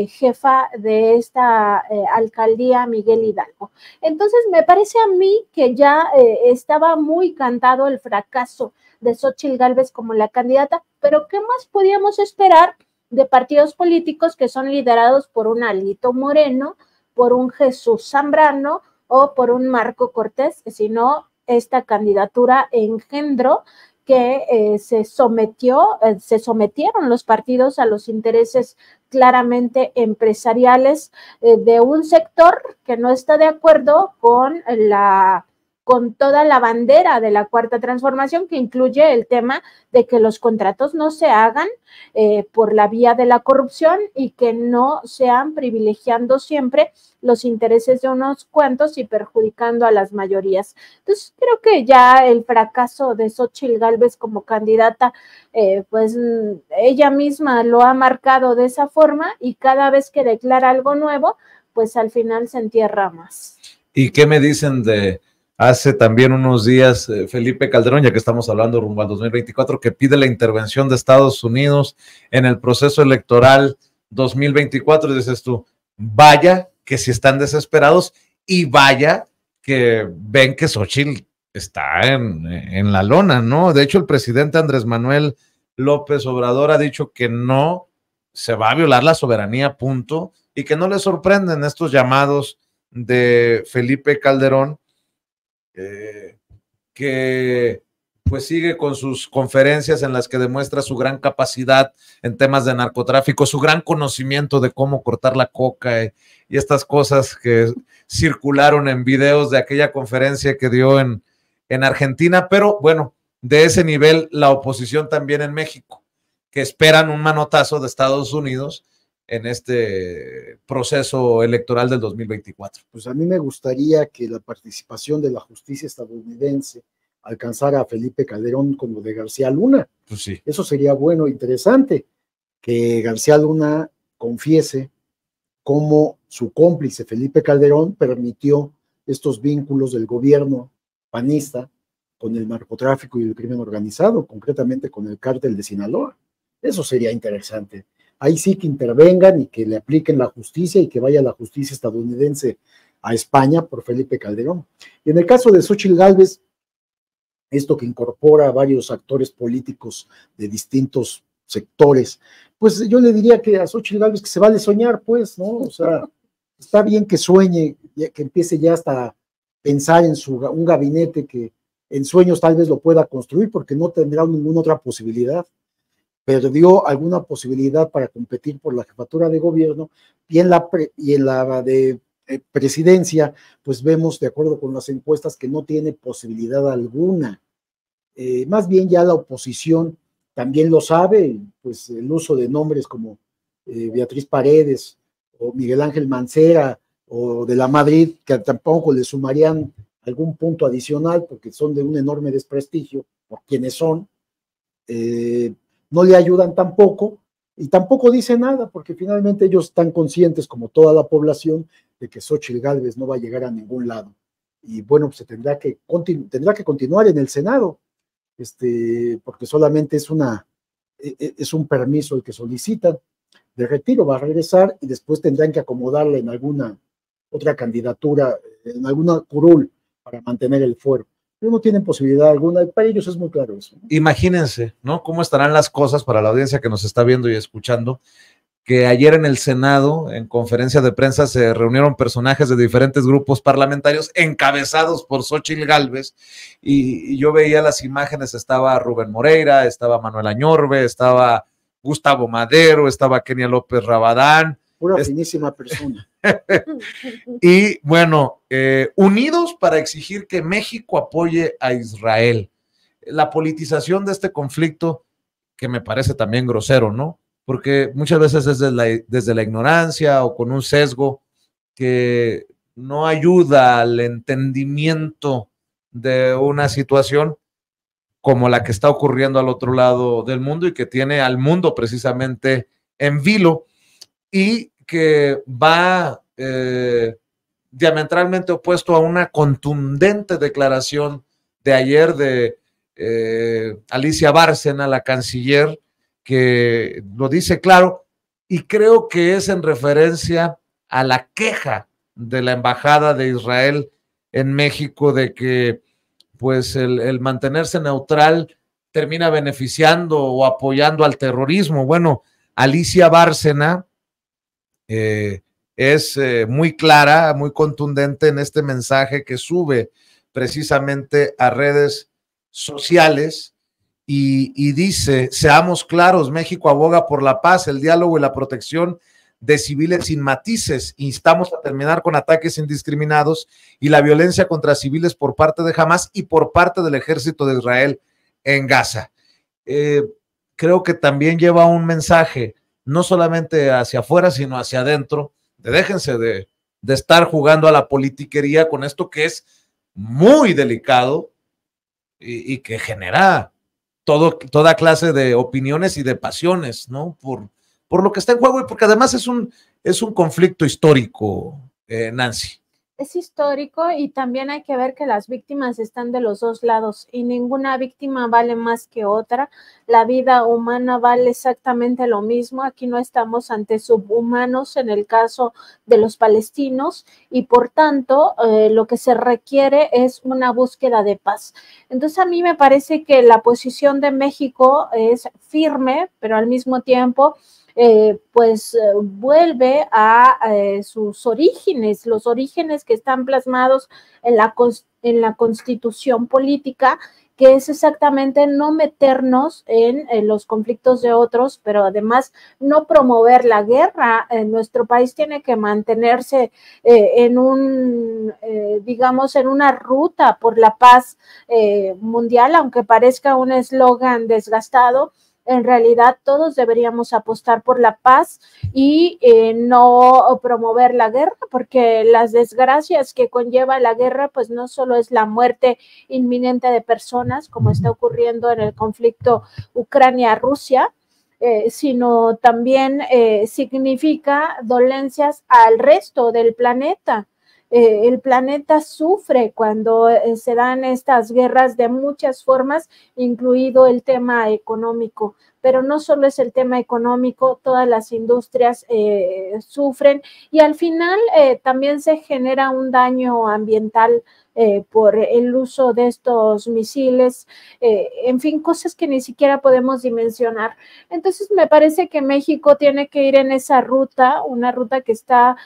jefa de esta alcaldía Miguel Hidalgo. Entonces, me parece a mí que ya estaba muy cantado el fracaso de Xóchitl Gálvez como la candidata, pero ¿qué más podíamos esperar de partidos políticos que son liderados por un Alito Moreno, por un Jesús Zambrano o por un Marco Cortés, sino esta candidatura engendró que se sometieron los partidos a los intereses claramente empresariales de un sector que no está de acuerdo con toda la bandera de la Cuarta Transformación, que incluye el tema de que los contratos no se hagan por la vía de la corrupción y que no sean privilegiando siempre los intereses de unos cuantos y perjudicando a las mayorías. Entonces, creo que ya el fracaso de Xóchitl Gálvez como candidata, pues ella misma lo ha marcado de esa forma y cada vez que declara algo nuevo, pues al final se entierra más. ¿Y qué me dicen de hace también unos días Felipe Calderón, ya que estamos hablando rumbo al 2024, que pide la intervención de Estados Unidos en el proceso electoral 2024? Y dices tú, vaya que si están desesperados y vaya que ven que Xóchitl está en la lona, ¿no? De hecho, el presidente Andrés Manuel López Obrador ha dicho que no se va a violar la soberanía, punto, y que no le sorprenden estos llamados de Felipe Calderón, que pues sigue con sus conferencias en las que demuestra su gran capacidad en temas de narcotráfico, su gran conocimiento de cómo cortar la coca y estas cosas que circularon en videos de aquella conferencia que dio en Argentina. Pero bueno, de ese nivel la oposición también en México, que esperan un manotazo de Estados Unidos en este proceso electoral del 2024. Pues a mí me gustaría que la participación de la justicia estadounidense alcanzara a Felipe Calderón como de García Luna. Pues sí. Eso sería bueno, interesante, que García Luna confiese cómo su cómplice Felipe Calderón permitió estos vínculos del gobierno panista con el narcotráfico y el crimen organizado, concretamente con el cártel de Sinaloa. Eso sería interesante. Ahí sí que intervengan y que le apliquen la justicia y que vaya la justicia estadounidense a España por Felipe Calderón. Y en el caso de Xóchitl Gálvez, esto que incorpora a varios actores políticos de distintos sectores, pues yo le diría que a Xóchitl Gálvez que se vale soñar, pues, ¿no? O sea, está bien que sueñe, que empiece ya hasta a pensar en un gabinete que en sueños tal vez lo pueda construir porque no tendrá ninguna otra posibilidad. Perdió alguna posibilidad para competir por la jefatura de gobierno y en la de presidencia, pues vemos, de acuerdo con las encuestas, que no tiene posibilidad alguna. Más bien ya la oposición también lo sabe, pues el uso de nombres como Beatriz Paredes o Miguel Ángel Mancera o de la Madrid, que tampoco le sumarían algún punto adicional porque son de un enorme desprestigio por quienes son, no le ayudan tampoco y tampoco dicen nada porque finalmente ellos están conscientes, como toda la población, de que Xóchitl Gálvez no va a llegar a ningún lado. Y bueno, pues se tendrá que continuar en el Senado, porque solamente es un permiso el que solicitan de retiro, va a regresar y después tendrán que acomodarle en alguna otra candidatura, en alguna curul para mantener el fuero. Pero no tienen posibilidad alguna, para ellos es muy claro eso, ¿no? Imagínense, ¿no? ¿Cómo estarán las cosas para la audiencia que nos está viendo y escuchando? Que ayer en el Senado, en conferencia de prensa, se reunieron personajes de diferentes grupos parlamentarios encabezados por Xóchitl Gálvez, y yo veía las imágenes, estaba Rubén Moreira, estaba Manuel Añorbe, estaba Gustavo Madero, estaba Kenia López Rabadán. Pura finísima persona. Y bueno, unidos para exigir que México apoye a Israel. La politización de este conflicto, que me parece también grosero, ¿no? Porque muchas veces desde la ignorancia o con un sesgo que no ayuda al entendimiento de una situación como la que está ocurriendo al otro lado del mundo y que tiene al mundo precisamente en vilo y que va diametralmente opuesto a una contundente declaración de ayer de Alicia Bárcena, la canciller, que lo dice claro, y creo que es en referencia a la queja de la Embajada de Israel en México de que pues el mantenerse neutral termina beneficiando o apoyando al terrorismo. Bueno, Alicia Bárcena es muy clara, muy contundente en este mensaje que sube precisamente a redes sociales y dice, seamos claros, México aboga por la paz, el diálogo y la protección de civiles sin matices. Instamos a terminar con ataques indiscriminados y la violencia contra civiles por parte de Hamás y por parte del ejército de Israel en Gaza. Creo que también lleva un mensaje no solamente hacia afuera, sino hacia adentro, de déjense de estar jugando a la politiquería con esto que es muy delicado y que genera toda clase de opiniones y de pasiones, ¿no? Por lo que está en juego y porque además es un conflicto histórico, Nancy. Es histórico y también hay que ver que las víctimas están de los dos lados y ninguna víctima vale más que otra. La vida humana vale exactamente lo mismo. Aquí no estamos ante subhumanos en el caso de los palestinos y por tanto lo que se requiere es una búsqueda de paz. Entonces a mí me parece que la posición de México es firme, pero al mismo tiempo vuelve a sus orígenes, los orígenes que están plasmados en la constitución política, que es exactamente no meternos en los conflictos de otros, pero además no promover la guerra. Nuestro país tiene que mantenerse en una ruta por la paz mundial, aunque parezca un eslogan desgastado. En realidad todos deberíamos apostar por la paz y no promover la guerra, porque las desgracias que conlleva la guerra, pues no solo es la muerte inminente de personas, como está ocurriendo en el conflicto Ucrania-Rusia, sino también significa dolencias al resto del planeta. El planeta sufre cuando se dan estas guerras de muchas formas, incluido el tema económico. pero no solo es el tema económico, todas las industrias sufren y al final también se genera un daño ambiental por el uso de estos misiles, en fin, cosas que ni siquiera podemos dimensionar. Entonces me parece que México tiene que ir en esa ruta, una ruta que está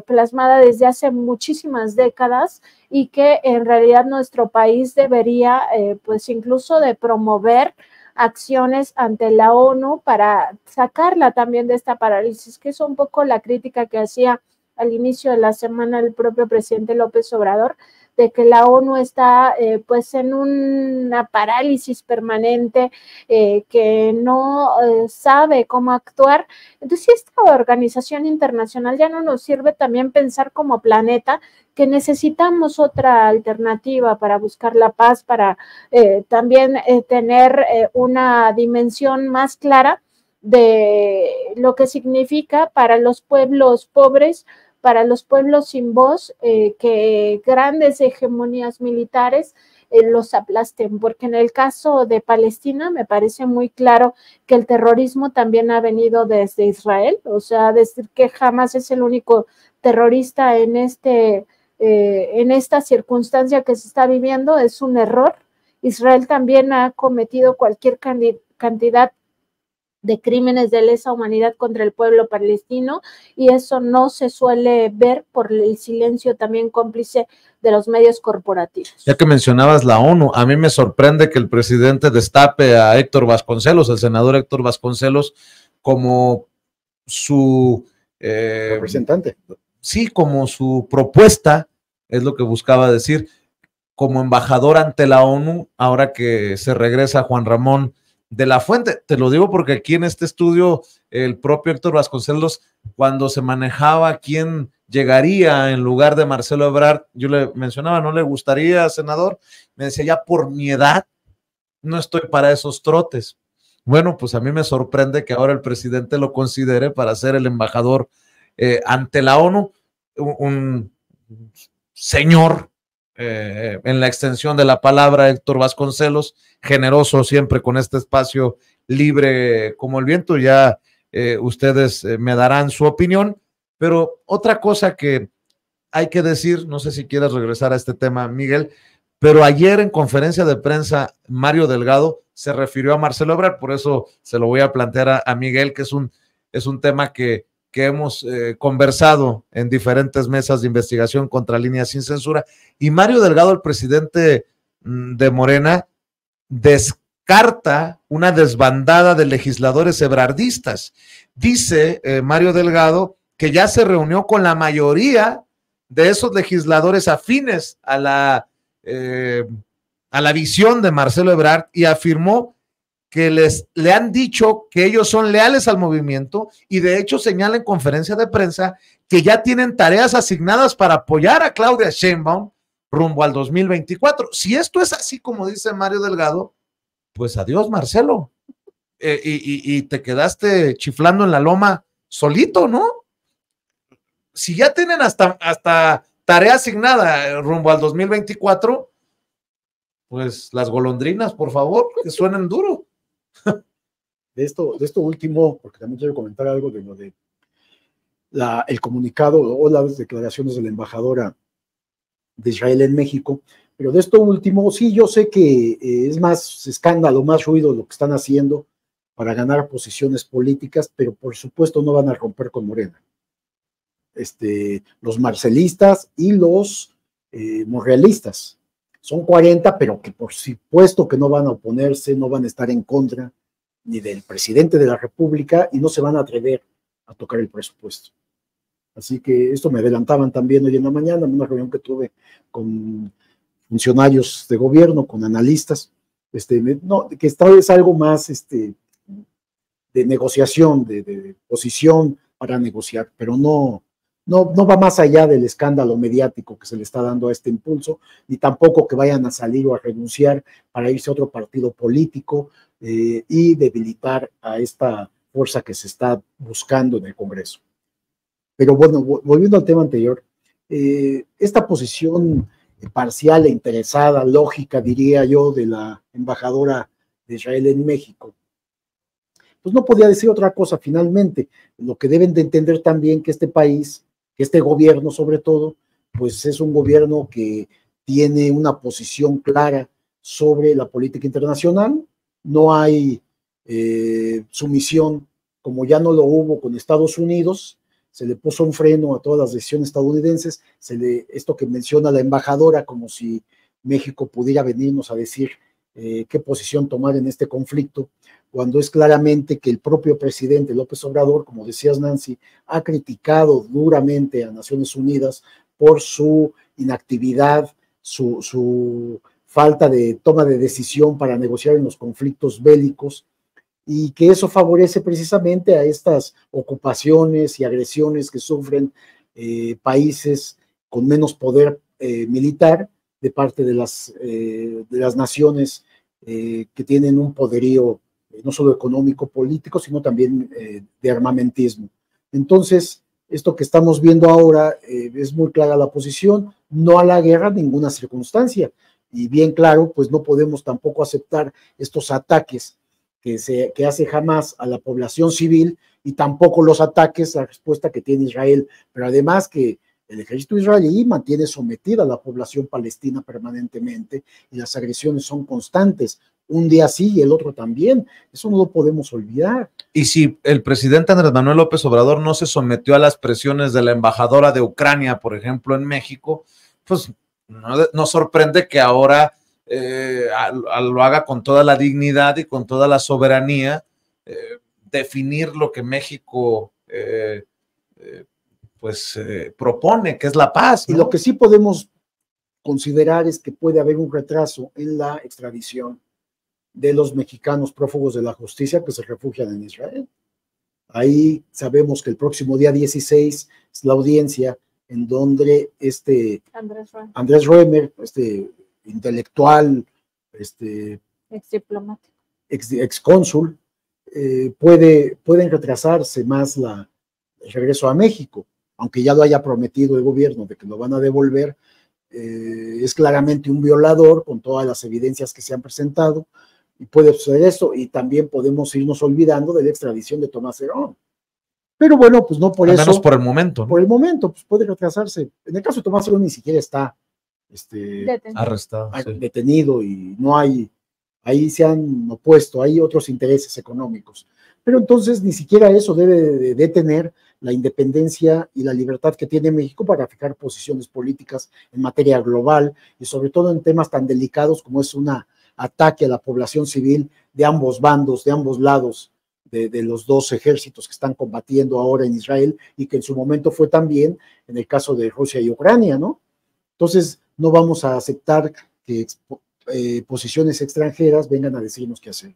plasmada desde hace muchísimas décadas y que en realidad nuestro país debería, pues incluso de promover acciones ante la ONU para sacarla también de esta parálisis, que es un poco la crítica que hacía al inicio de la semana el propio presidente López Obrador, de que la ONU está pues en una parálisis permanente, que no sabe cómo actuar. Entonces, si esta organización internacional ya no nos sirve también pensar como planeta, que necesitamos otra alternativa para buscar la paz, para también tener una dimensión más clara de lo que significa para los pueblos pobres, para los pueblos sin voz, que grandes hegemonías militares los aplasten, porque en el caso de Palestina me parece muy claro que el terrorismo también ha venido desde Israel, o sea, decir que jamás es el único terrorista en esta circunstancia que se está viviendo es un error. Israel también ha cometido cualquier cantidad de crímenes de lesa humanidad contra el pueblo palestino y eso no se suele ver por el silencio también cómplice de los medios corporativos. Ya que mencionabas la ONU, a mí me sorprende que el presidente destape a Héctor Vasconcelos, el senador Héctor Vasconcelos, como su representante. Sí, como su propuesta, es lo que buscaba decir, como embajador ante la ONU, ahora que se regresa Juan Ramón de la Fuente. Te lo digo porque aquí en este estudio, el propio Héctor Vasconcelos, cuando se manejaba quién llegaría en lugar de Marcelo Ebrard, yo le mencionaba, ¿no le gustaría, senador? Me decía, ya por mi edad, no estoy para esos trotes. Bueno, pues a mí me sorprende que ahora el presidente lo considere para ser el embajador ante la ONU, un señor, en la extensión de la palabra, Héctor Vasconcelos, generoso siempre con este espacio libre como el viento. Ya ustedes me darán su opinión, pero otra cosa que hay que decir, no sé si quieres regresar a este tema, Miguel, pero ayer en conferencia de prensa, Mario Delgado se refirió a Marcelo Ebrard, por eso se lo voy a plantear a Miguel, que es un tema que hemos conversado en diferentes mesas de investigación contra Líneas Sin Censura, y Mario Delgado, el presidente de Morena, descarta una desbandada de legisladores ebrardistas. Dice Mario Delgado que ya se reunió con la mayoría de esos legisladores afines a la visión de Marcelo Ebrard y afirmó que le han dicho que ellos son leales al movimiento y de hecho señala en conferencia de prensa que ya tienen tareas asignadas para apoyar a Claudia Sheinbaum rumbo al 2024. Si esto es así como dice Mario Delgado, pues adiós Marcelo, y te quedaste chiflando en la loma solito, ¿no? Si ya tienen hasta tarea asignada rumbo al 2024, pues las golondrinas, por favor, que suenen duro. De esto último, porque también quiero comentar algo de lo de el comunicado o las declaraciones de la embajadora de Israel en México, pero de esto último, sí, yo sé que es más escándalo, más ruido lo que están haciendo para ganar posiciones políticas, pero por supuesto no van a romper con Morena. Los marcelistas y los monrealistas son 40, pero que por supuesto que no van a oponerse, no van a estar en contra ni del presidente de la República y no se van a atrever a tocar el presupuesto. Así que esto me adelantaban también hoy en la mañana en una reunión que tuve con funcionarios de gobierno, con analistas, que esta vez es algo más de negociación, de posición para negociar, pero no va más allá del escándalo mediático que se le está dando a este impulso, ni tampoco que vayan a salir o a renunciar para irse a otro partido político y debilitar a esta fuerza que se está buscando en el Congreso. Pero bueno, volviendo al tema anterior, esta posición parcial e interesada, lógica, diría yo, de la embajadora de Israel en México, pues no podía decir otra cosa finalmente. Lo que deben de entender también que este país, que este gobierno sobre todo, pues es un gobierno que tiene una posición clara sobre la política internacional. No hay sumisión, como ya no lo hubo con Estados Unidos. Se le puso un freno a todas las decisiones estadounidenses. Esto que menciona la embajadora, como si México pudiera venirnos a decir qué posición tomar en este conflicto, cuando es claramente que el propio presidente López Obrador, como decías Nancy, ha criticado duramente a Naciones Unidas por su inactividad, su falta de toma de decisión para negociar en los conflictos bélicos, y que eso favorece precisamente a estas ocupaciones y agresiones que sufren países con menos poder militar de parte de las naciones que tienen un poderío no solo económico, político, sino también de armamentismo. Entonces, esto que estamos viendo ahora es muy clara la posición, no a la guerra en ninguna circunstancia, y bien claro, pues no podemos tampoco aceptar estos ataques que hace Hamás a la población civil, y tampoco los ataques, la respuesta que tiene Israel, pero además que el ejército israelí mantiene sometida a la población palestina permanentemente, y las agresiones son constantes, un día sí y el otro también, eso no lo podemos olvidar. Y si el presidente Andrés Manuel López Obrador no se sometió a las presiones de la embajadora de Ucrania, por ejemplo, en México, pues no sorprende que ahora lo haga con toda la dignidad y con toda la soberanía, definir lo que México propone, que es la paz, ¿no? Y lo que sí podemos considerar es que puede haber un retraso en la extradición de los mexicanos prófugos de la justicia que se refugian en Israel. Ahí sabemos que el próximo día 16 es la audiencia en donde Andrés Roemer, intelectual, exdiplomático, excónsul, pueden retrasarse más el regreso a México, aunque ya lo haya prometido el gobierno de que lo van a devolver. Es claramente un violador con todas las evidencias que se han presentado, y puede suceder esto, y también podemos irnos olvidando de la extradición de Tomás Herón. Pero bueno, pues no por eso. Al menos por el momento, ¿no? Por el momento, pues puede retrasarse. En el caso de Tomás Herón ni siquiera está arrestado, detenido, y no hay, ahí se han opuesto, hay otros intereses económicos. Pero entonces ni siquiera eso debe de detener la independencia y la libertad que tiene México para fijar posiciones políticas en materia global, y sobre todo en temas tan delicados como es un ataque a la población civil de ambos bandos, de ambos lados, de los dos ejércitos que están combatiendo ahora en Israel, y que en su momento fue también en el caso de Rusia y Ucrania, ¿no? Entonces, no vamos a aceptar que posiciones extranjeras vengan a decirnos qué hacer.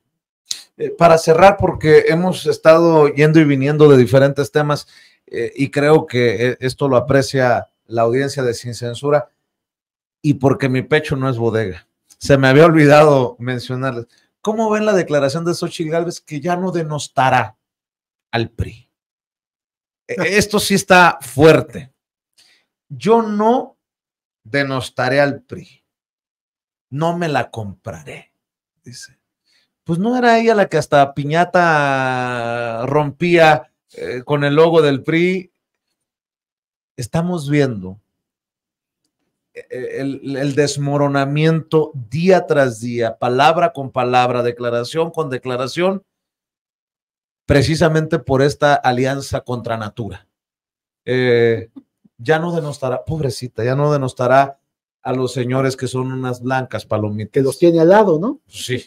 Para cerrar, porque hemos estado yendo y viniendo de diferentes temas, y creo que esto lo aprecia la audiencia de Sin Censura, y porque mi pecho no es bodega. Se me había olvidado mencionarles. ¿Cómo ven la declaración de Xóchitl Gálvez que ya no denostará al PRI? Esto sí está fuerte. Yo no denostaré al PRI. No me la compraré, dice. Pues no era ella la que hasta piñata rompía con el logo del PRI. Estamos viendo el desmoronamiento día tras día, palabra con palabra, declaración con declaración, precisamente por esta alianza contra natura. Ya no denostará, pobrecita, ya no denostará a los señores que son unas blancas palomitas. Que los tiene al lado, ¿no? Sí.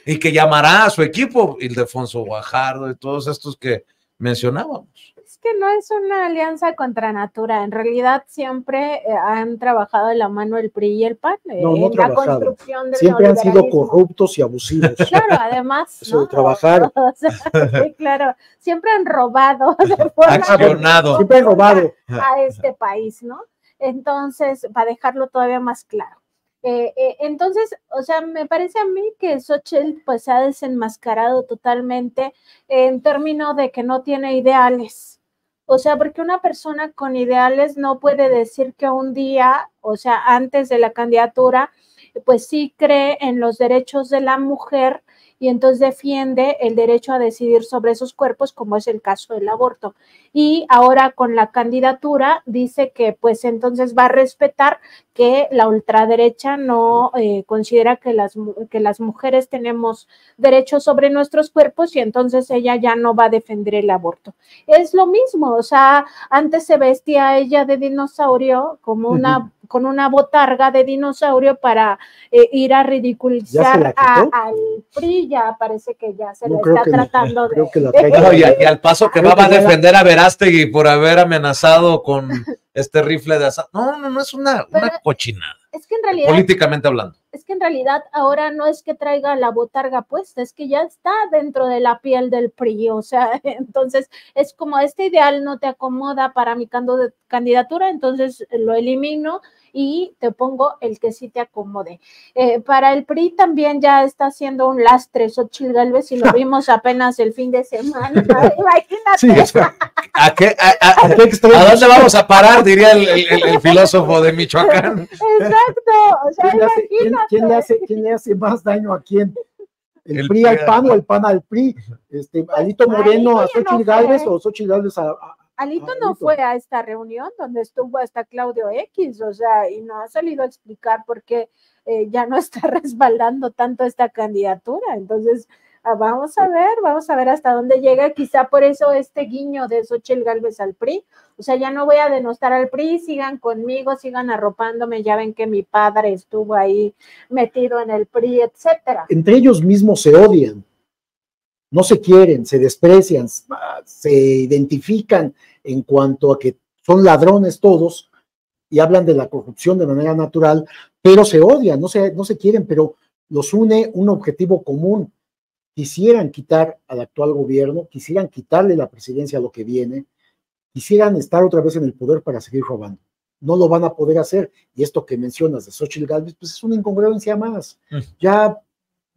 Y que llamará a su equipo, Ildefonso Guajardo y todos estos que mencionábamos. Es que no es una alianza contra natura, en realidad siempre han trabajado de la mano el PRI y el PAN en la construcción del siempre han sido corruptos y abusivos. Claro, además, eso, ¿no? De trabajar. O sea, sí, claro, siempre han robado de forma accionado. Siempre han robado a este país, ¿no? Entonces, para dejarlo todavía más claro. Entonces, o sea, me parece a mí que Xóchitl pues se ha desenmascarado totalmente en términos de que no tiene ideales. O sea, porque una persona con ideales no puede decir que un día, o sea, antes de la candidatura, pues sí cree en los derechos de la mujer y entonces defiende el derecho a decidir sobre esos cuerpos, como es el caso del aborto. Y ahora con la candidatura dice que pues entonces va a respetar que la ultraderecha no considera que las mujeres tenemos derechos sobre nuestros cuerpos y entonces ella ya no va a defender el aborto. Es lo mismo, o sea, antes se vestía ella de dinosaurio como con una botarga de dinosaurio para ir a ridiculizar al PRI, ya parece que ya se la está tratando y al paso que va a defender a Verástegui por haber amenazado con este rifle de asalto. No, es una cochinada. Es que en realidad, políticamente hablando. Es que en realidad ahora no es que traiga la botarga puesta, es que ya está dentro de la piel del PRI, o sea, entonces es como este ideal no te acomoda para mi candidatura, entonces lo elimino y te pongo el que sí te acomode. Para el PRI también ya está haciendo un lastre Xóchitl Gálvez y lo vimos apenas el fin de semana, imagínate. Sí, ¿A dónde vamos a parar? Diría el filósofo de Michoacán. Exacto, o sea, ¿Quién le hace más daño a quién? ¿El PRI al PAN o el PAN al PRI? ¿Alito Moreno a Xóchitl Gálvez o Xóchitl Gálvez a Alito no fue a esta reunión donde estuvo hasta Claudio X, o sea, y no ha salido a explicar por qué ya no está respaldando tanto esta candidatura. Entonces, vamos a ver hasta dónde llega. Quizá por eso este guiño de Xóchitl Gálvez al PRI. O sea, ya no voy a denostar al PRI, sigan conmigo, sigan arropándome, ya ven que mi padre estuvo ahí metido en el PRI, etcétera. Entre ellos mismos se odian. No se quieren, se desprecian, se identifican en cuanto a que son ladrones todos y hablan de la corrupción de manera natural, pero se odian, no se quieren, pero los une un objetivo común. Quisieran quitar al actual gobierno, quisieran quitarle la presidencia a lo que viene, quisieran estar otra vez en el poder para seguir robando. No lo van a poder hacer. Y esto que mencionas de Xóchitl Gálvez, pues es una incongruencia más. Ya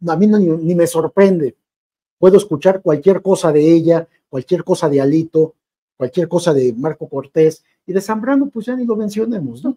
a mí ni me sorprende. Puedo escuchar cualquier cosa de ella, cualquier cosa de Alito, cualquier cosa de Marco Cortés, y de Zambrano, pues ya ni lo mencionemos, ¿no?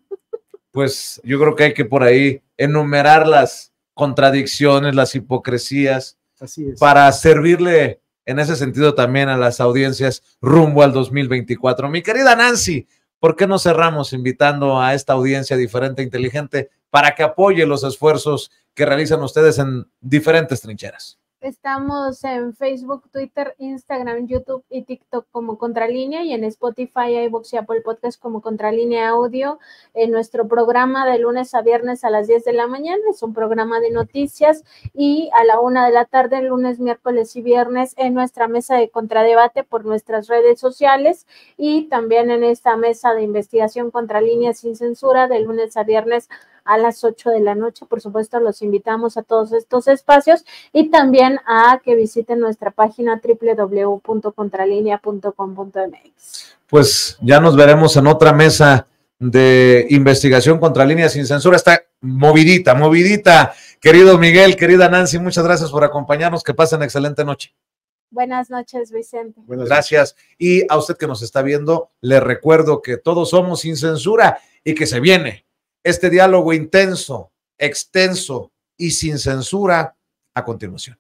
Pues yo creo que hay que por ahí enumerar las contradicciones, las hipocresías, así es, para servirle en ese sentido también a las audiencias rumbo al 2024. Mi querida Nancy, ¿por qué no cerramos invitando a esta audiencia diferente e inteligente para que apoye los esfuerzos que realizan ustedes en diferentes trincheras? Estamos en Facebook, Twitter, Instagram, YouTube y TikTok como Contralínea y en Spotify, iVoox y Apple Podcast como Contralínea Audio. En nuestro programa de lunes a viernes a las 10 de la mañana es un programa de noticias y a la 1 de la tarde, lunes, miércoles y viernes en nuestra mesa de contradebate por nuestras redes sociales y también en esta mesa de investigación Contralínea sin censura de lunes a viernes a las 8 de la noche. Por supuesto, los invitamos a todos estos espacios y también a que visiten nuestra página www.contralinea.com.mx. Pues ya nos veremos en otra mesa de investigación Contralínea sin censura. Está movidita. Querido Miguel, querida Nancy, muchas gracias por acompañarnos. Que pasen excelente noche. Buenas noches, Vicente. Gracias. Y a usted que nos está viendo, le recuerdo que todos somos sin censura y que se viene este diálogo intenso, extenso y sin censura a continuación.